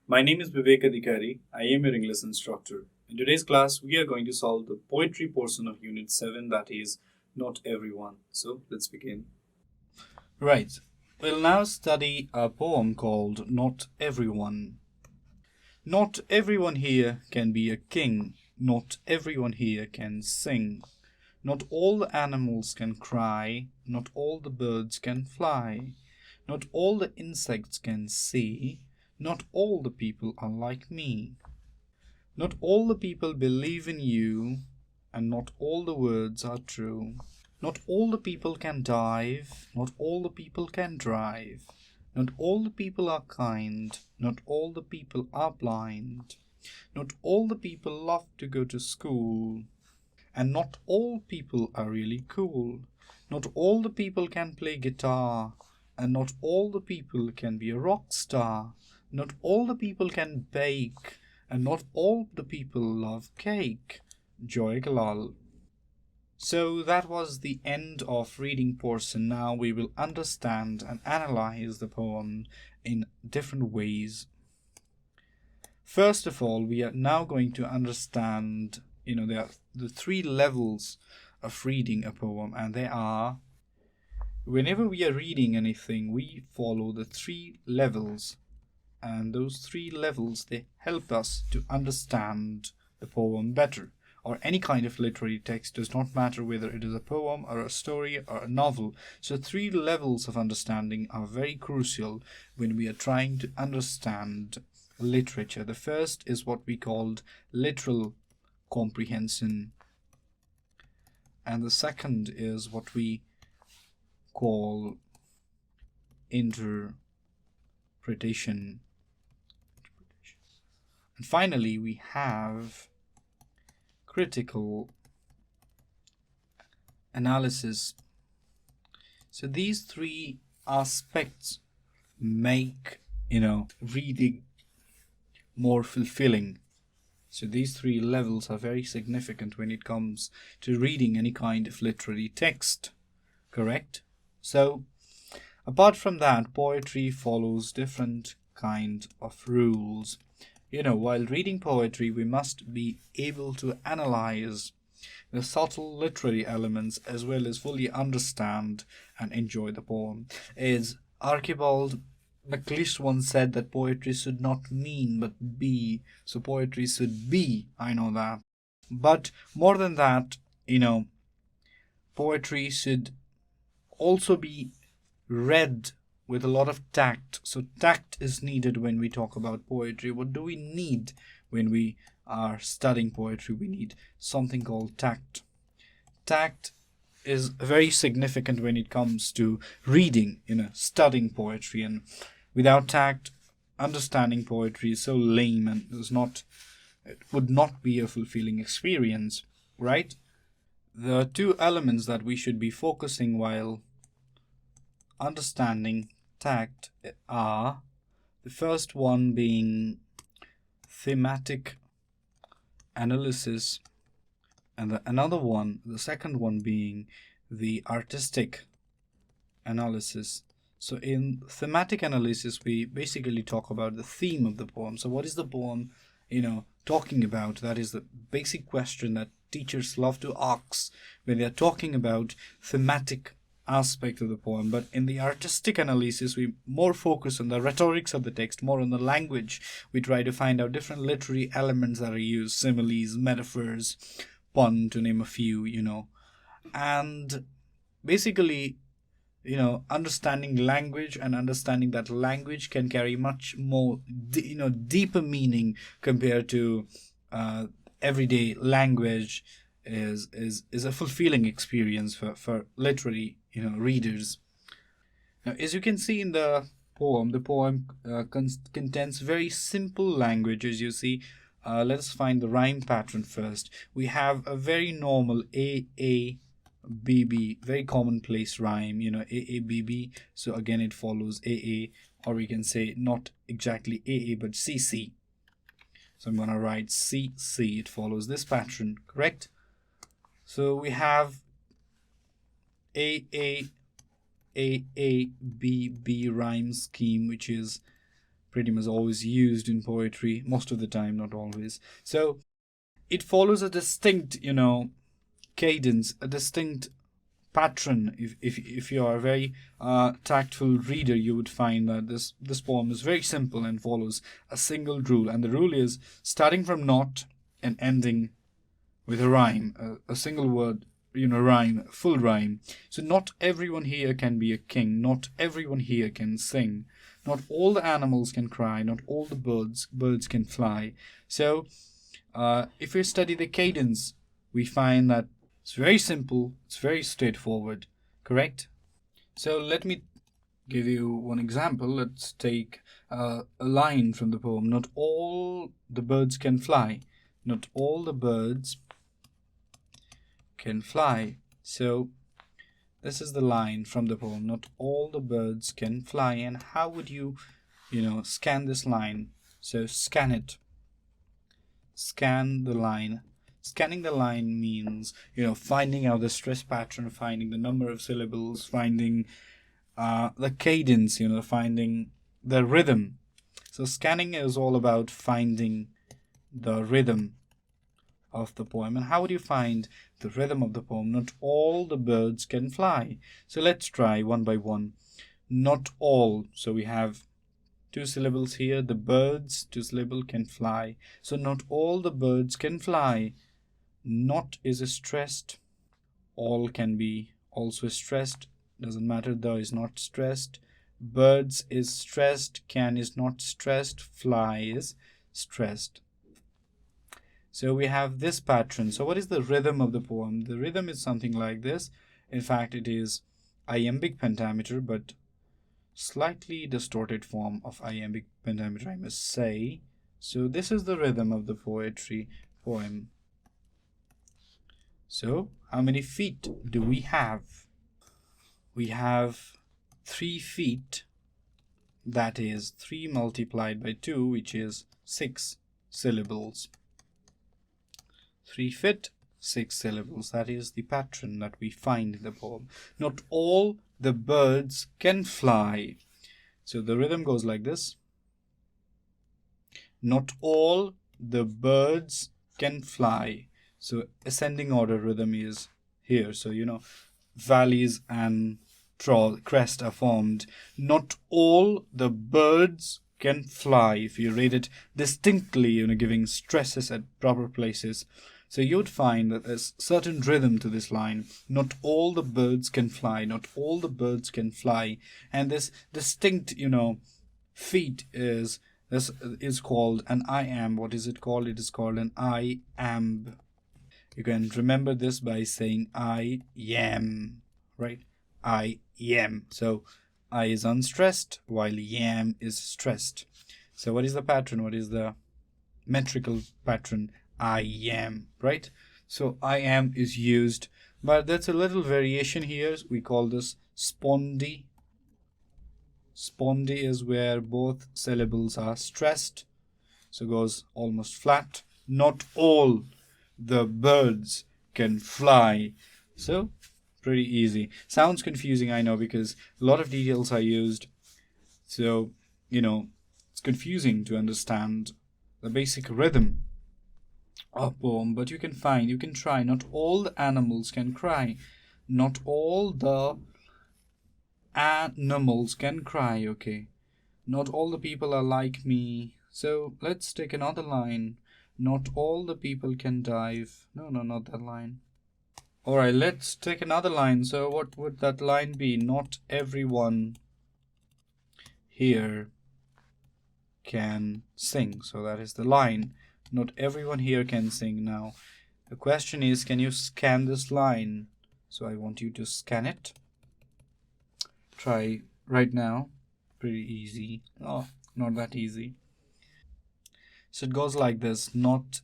My name is Bibek Adhikari. I am your English instructor. In today's class, we are going to solve the poetry portion of Unit 7, that is, Not Everyone. So, let's begin. Right. We'll now study a poem called Not Everyone. Not everyone here can be a king. Not everyone here can sing. Not all the animals can cry. Not all the birds can fly. Not all the insects can see. Not all the people are like me. Not all the people believe in you, and not all the words are true. Not all the people can dive, not all the people can drive. Not all the people are kind, not all the people are blind. Not all the people love to go to school, and not all people are really cool. Not all the people can play guitar, and not all the people can be a rock star. Not all the people can bake, and not all the people love cake. Joy Galal. So that was the end of reading portion. Now we will understand and analyze the poem in different ways. First of all, we are now going to understand, there are the three levels of reading a poem, and they are, whenever we are reading anything, we follow the three levels, and those three levels, they help us to understand the poem better. Or any kind of literary text, does not matter whether it is a poem or a story or a novel. So three levels of understanding are very crucial when we are trying to understand literature. The first is what we called literal comprehension, and the second is what we call interpretation. And finally, we have critical analysis. So these three aspects make, reading more fulfilling. So these three levels are very significant when it comes to reading any kind of literary text. Correct? So apart from that, poetry follows different kind of rules. While reading poetry, we must be able to analyze the subtle literary elements as well as fully understand and enjoy the poem. As Archibald MacLeish once said, that poetry should not mean but be. So poetry should be, I know that. But more than that, poetry should also be read with a lot of tact. So tact is needed when we talk about poetry. What do we need when we are studying poetry? We need something called tact. Tact is very significant when it comes to reading, studying poetry. And without tact, understanding poetry is so lame and it would not be a fulfilling experience, right? The two elements that we should be focusing while understanding tact are, the first one being thematic analysis, and the second one being the artistic analysis. So in thematic analysis, we basically talk about the theme of the poem. So what is the poem, talking about? That is the basic question that teachers love to ask when they are talking about thematic aspect of the poem. But in the artistic analysis, we more focus on the rhetorics of the text, more on the language. We try to find out different literary elements that are used, similes, metaphors, pun, to name a few, and basically, understanding language and understanding that language can carry much more deeper meaning compared to everyday language is a fulfilling experience for literary readers. Now, as you can see in the poem contains very simple language. As you see, let's find the rhyme pattern first. We have a very normal a b b, very commonplace rhyme, a b b. So again, it follows a, or we can say not exactly a but c c. So I'm gonna write c c. It follows this pattern, correct? So we have a B B rhyme scheme, which is pretty much always used in poetry, most of the time, not always. So it follows a distinct, cadence, a distinct pattern. If you are a very tactful reader, you would find that this poem is very simple and follows a single rule, and the rule is starting from not and ending with a rhyme, a single word, rhyme, full rhyme. So not everyone here can be a king, not everyone here can sing, not all the animals can cry, not all the birds can fly. So if we study the cadence, we find that it's very simple, it's very straightforward, correct? So let me give you one example. Let's take a line from the poem. Not all the birds can fly. Not all the birds can fly. So this is the line from the poem. Not all the birds can fly. And how would you, scan this line? So scan it. Scan the line. Scanning the line means, finding out the stress pattern, finding the number of syllables, finding the cadence, finding the rhythm. So scanning is all about finding the rhythm of the poem. And how would you find the rhythm of the poem? Not all the birds can fly. So let's try one by one. Not all. So we have two syllables here. The birds, two syllable, can fly. So not all the birds can fly. Not is stressed. All can be also stressed. Doesn't matter, the is not stressed. Birds is stressed. Can is not stressed. Fly is stressed. So we have this pattern. So what is the rhythm of the poem? The rhythm is something like this. In fact, it is iambic pentameter, but slightly distorted form of iambic pentameter, I must say. So this is the rhythm of the poem. So how many feet do we have? We have 3 feet. That is 3 multiplied by 2, which is 6 syllables. 3 feet, 6 syllables. That is the pattern that we find in the poem. Not all the birds can fly. So the rhythm goes like this. Not all the birds can fly. So ascending order rhythm is here. So, valleys and crest are formed. Not all the birds can fly. If you read it distinctly, giving stresses at proper places. So you would find that there's certain rhythm to this line. Not all the birds can fly. Not all the birds can fly. And this distinct, feet is called an iamb. What is it called? It is called an iamb. You can remember this by saying I am, right? I am. So I is unstressed while yam is stressed. So what is the pattern? What is the metrical pattern? I am, right? So I am is used, but that's a little variation here. We call this spondy. Spondy is where both syllables are stressed. So goes almost flat. Not all the birds can fly. So pretty easy. Sounds confusing, I know, because a lot of details are used. So, it's confusing to understand the basic rhythm of poem, but you can try. Not all the animals can cry. Not all the animals can cry, okay. Not all the people are like me. So let's take another line. Not all the people can dive. No, not that line. Alright, let's take another line. So what would that line be? Not everyone here can sing. So that is the line. Not everyone here can sing. Now, the question is, can you scan this line? So I want you to scan it. Try right now. Pretty easy. Oh, not that easy. So it goes like this. Not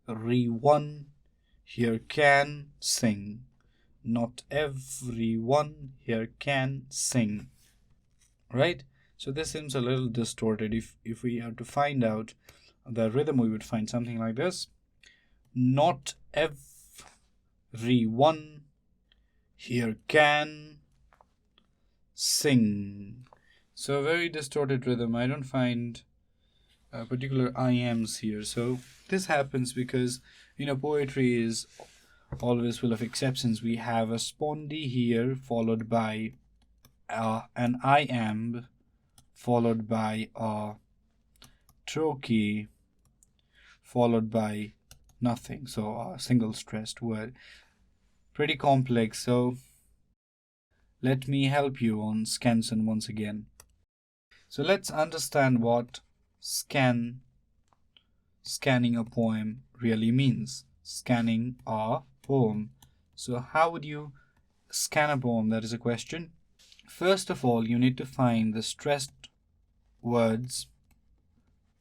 everyone here can sing. Not everyone here can sing. Right? So this seems a little distorted. If we have to find out the rhythm, we would find something like this. Not everyone here can sing. So very distorted rhythm. I don't find particular IMs here. So this happens because poetry is always full of exceptions. We have a spondy here followed by an IM followed by a trochee followed by nothing. So a single stressed word. Pretty complex. So let me help you on scanson once again. So let's understand what scanning a poem really means. Scanning a poem. So how would you scan a poem? That is a question. First of all, you need to find the stressed words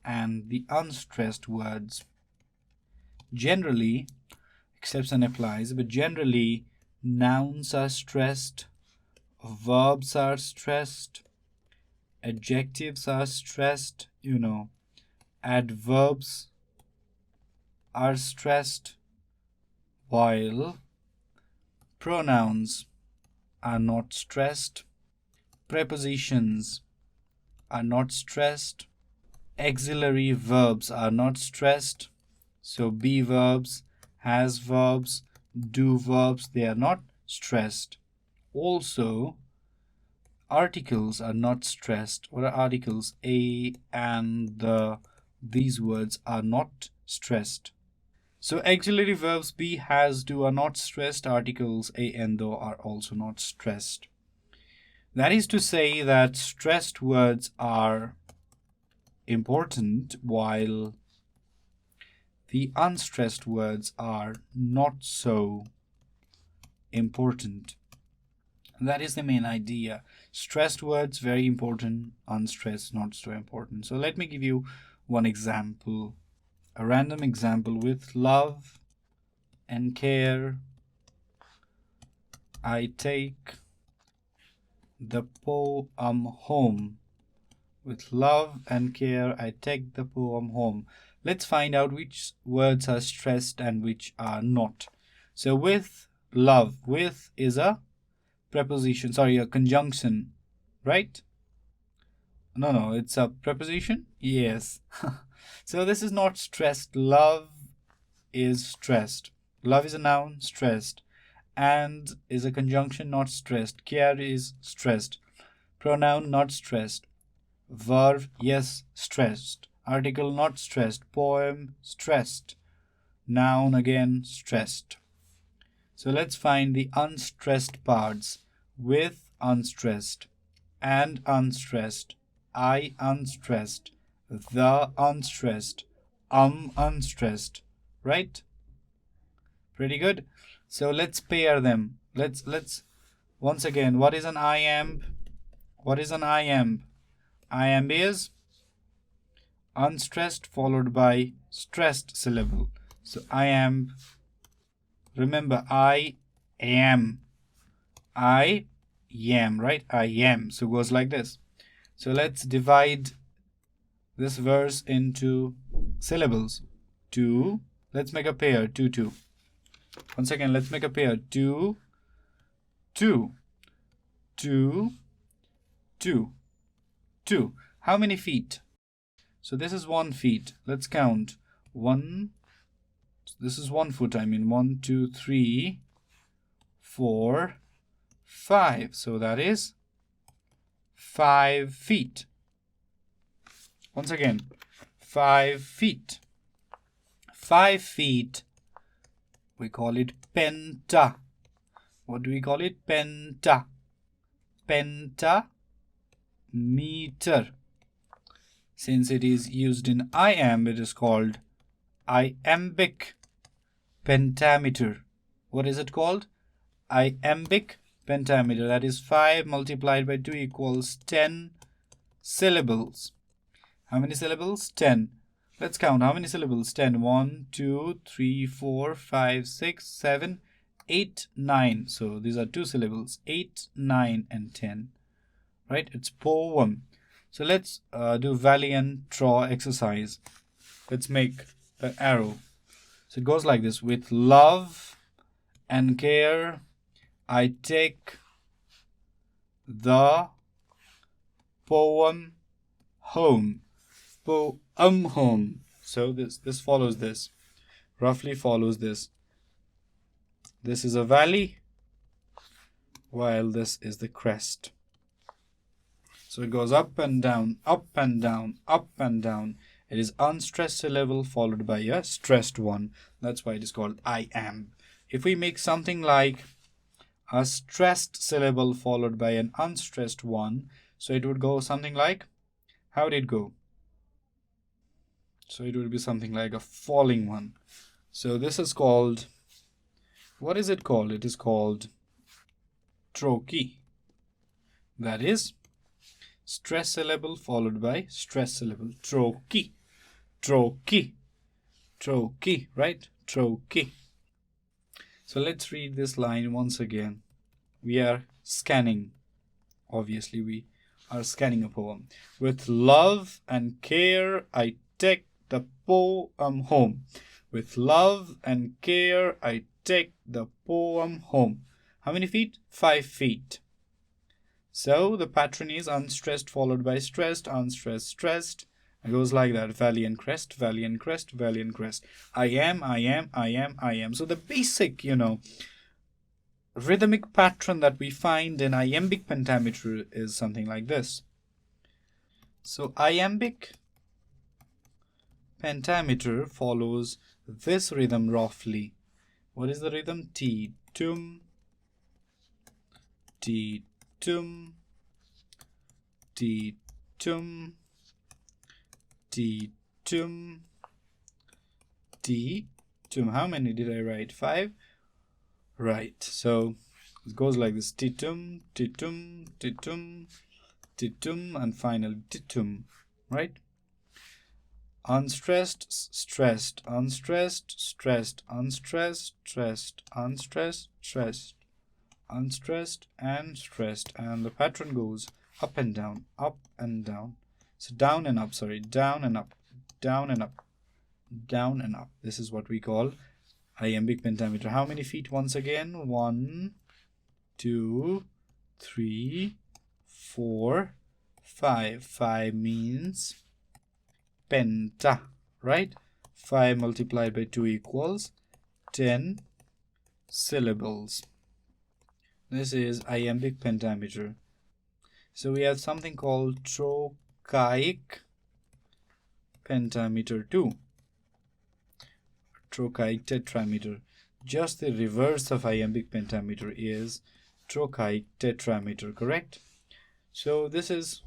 and the unstressed words. Generally, exception applies, but generally nouns are stressed, verbs are stressed, adjectives are stressed, adverbs are stressed, while pronouns are not stressed, prepositions are not stressed, auxiliary verbs are not stressed. So be verbs, has verbs, do verbs, they are not stressed. Also, articles are not stressed. What are articles? A, and, the. These words are not stressed. So auxiliary verbs be, has, do are not stressed. Articles a and the are also not stressed. That is to say that stressed words are important while the unstressed words are not so important. That is the main idea. Stressed words very important, unstressed not so important. So let me give you one example, a random example. With love and care, I take the poem home. With love and care, I take the poem home. Let's find out which words are stressed and which are not. So with love, with is a preposition, sorry, a conjunction, right? No, it's a preposition. Yes. So this is not stressed. Love is stressed. Love is a noun, stressed. And is a conjunction, not stressed. Care is stressed. Pronoun, not stressed. Verb, yes, stressed. Article, not stressed. Poem, stressed. Noun, again, stressed. So let's find the unstressed parts. With, unstressed. And unstressed. I, unstressed. The, unstressed. Unstressed. Right? Pretty good. So let's pair them. Let's once again, what is an iamb? What is an iamb? Iamb is unstressed followed by stressed syllable. So iamb, remember I am, right? I am. So goes like this. So let's divide this verse into syllables. Two. Let's make a pair. Two. Once again, let's make a pair. Two. How many feet? So this is 1 feet. Let's count. One. This is 1 foot. 1, 2, 3, 4, 5. So that is 5 feet. Once again, 5 feet. 5 feet. We call it penta. What do we call it? Penta. Pentameter. Since it is used in iamb, it is called iambic pentameter. What is it called? Iambic pentameter. That is 5 multiplied by 2 equals 10 syllables. How many syllables? 10. Let's count. How many syllables? 10. 1, 2, 3, 4, 5, 6, 7, 8, 9. So these are 2 syllables. 8, 9, and 10. Right? It's poem. So let's do valiant draw exercise. Let's make the arrow. So it goes like this. With love and care, I take the poem, home. Poem, home. So this follows this. Roughly follows this. This is a valley, while this is the crest. So it goes up and down, up and down, up and down. It is unstressed syllable followed by a stressed one. That's why it is called iamb. If we make something like a stressed syllable followed by an unstressed one, so it would go something like, how would it go? So it would be something like a falling one. So this is called, what is it called? It is called trochee. That is stress syllable followed by stress syllable. Trochee. Trochee. Trochee, right? Trochee. So let's read this line once again. We are scanning. Obviously, we are scanning a poem. With love and care, I take the poem home. With love and care, I take the poem home. How many feet? 5 feet. So the pattern is unstressed followed by stressed, unstressed, stressed. It goes like that. Valley and crest, valley and crest, valley and crest. I am. So the basic, rhythmic pattern that we find in iambic pentameter is something like this. So iambic pentameter follows this rhythm roughly. What is the rhythm? T, tum, T, tum, T, tum, T, tum, T, tum. How many did I write? 5? Right. So it goes like this. T, tum, T, tum, T, tum, T, tum, and finally T, tum. Right? Unstressed, stressed, unstressed, stressed, unstressed, stressed, unstressed, stressed, unstressed, and stressed. And the pattern goes up and down, up and down. So down and up, down and up, down and up, down and up. This is what we call iambic pentameter. How many feet once again? 1, 2, 3, 4, 5. 5 means penta, right? 5 multiplied by 2 equals 10 syllables. This is iambic pentameter. So we have something called trochaic pentameter too. Trochaic tetrameter. Just the reverse of iambic pentameter is trochaic tetrameter, correct? So this is,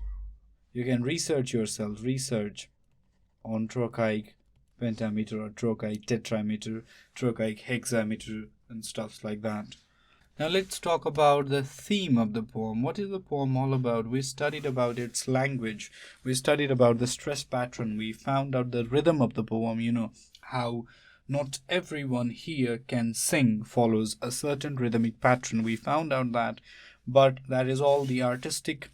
you can research yourself, research on trochaic pentameter or trochaic tetrameter, trochaic hexameter and stuff like that. Now let's talk about the theme of the poem. What is the poem all about? We studied about its language. We studied about the stress pattern. We found out the rhythm of the poem, how not everyone here can sing follows a certain rhythmic pattern. We found out that, but that is all the artistic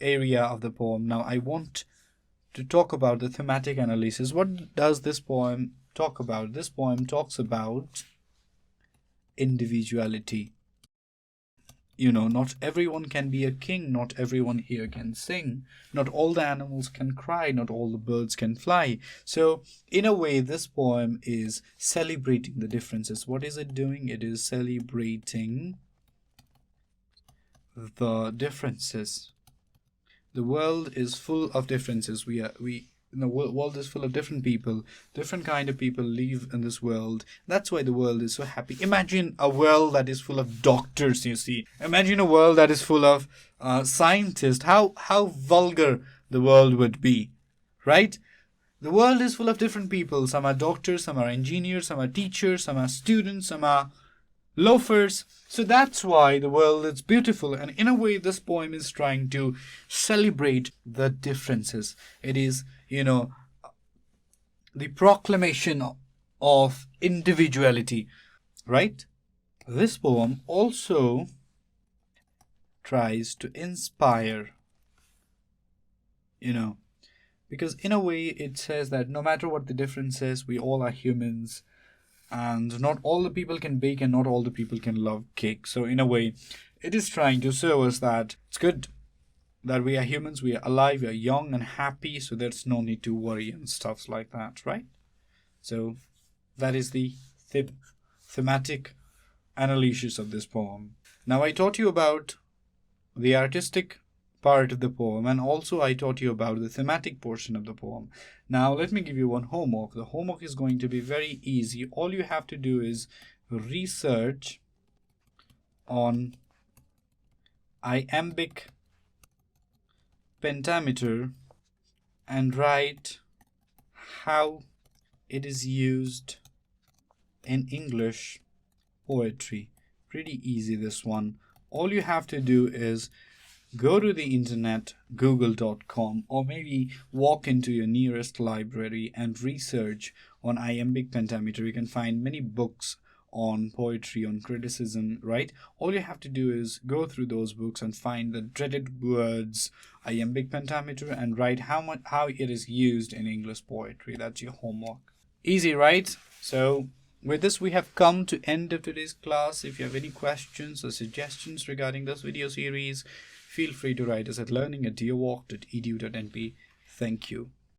area of the poem. Now I want to talk about the thematic analysis. What does this poem talk about? This poem talks about individuality. Not everyone can be a king, not everyone here can sing, not all the animals can cry, not all the birds can fly. So in a way, this poem is celebrating the differences. What is it doing? It is celebrating the differences. The world is full of differences. The world is full of different people. Different kind of people live in this world. That's why the world is so happy. Imagine a world that is full of doctors, you see. Imagine a world that is full of scientists. How vulgar the world would be, right? The world is full of different people. Some are doctors, some are engineers, some are teachers, some are students, some are loafers. So that's why the world is beautiful. And in a way, this poem is trying to celebrate the differences. It is, the proclamation of individuality, right? This poem also tries to inspire, because in a way it says that no matter what the difference is, we all are humans. And not all the people can bake and not all the people can love cake. So in a way, it is trying to show us that it's good that we are humans, we are alive, we are young and happy, so there's no need to worry and stuff like that, right? So that is the thematic analysis of this poem. Now I taught you about the artistic part of the poem, and also I taught you about the thematic portion of the poem. Now let me give you one homework. The homework is going to be very easy. All you have to do is research on iambic pentameter and write how it is used in English poetry. Pretty easy, this one. All you have to do is go to the internet, google.com, or maybe walk into your nearest library and research on iambic pentameter. You can find many books on poetry, on criticism, right? All you have to do is go through those books and find the dreaded words iambic pentameter and write how it is used in English poetry. That's your homework. Easy, right? So with this, we have come to end of today's class. If you have any questions or suggestions regarding this video series, feel free to write us at learning@deerwalk.edu.np. Thank you.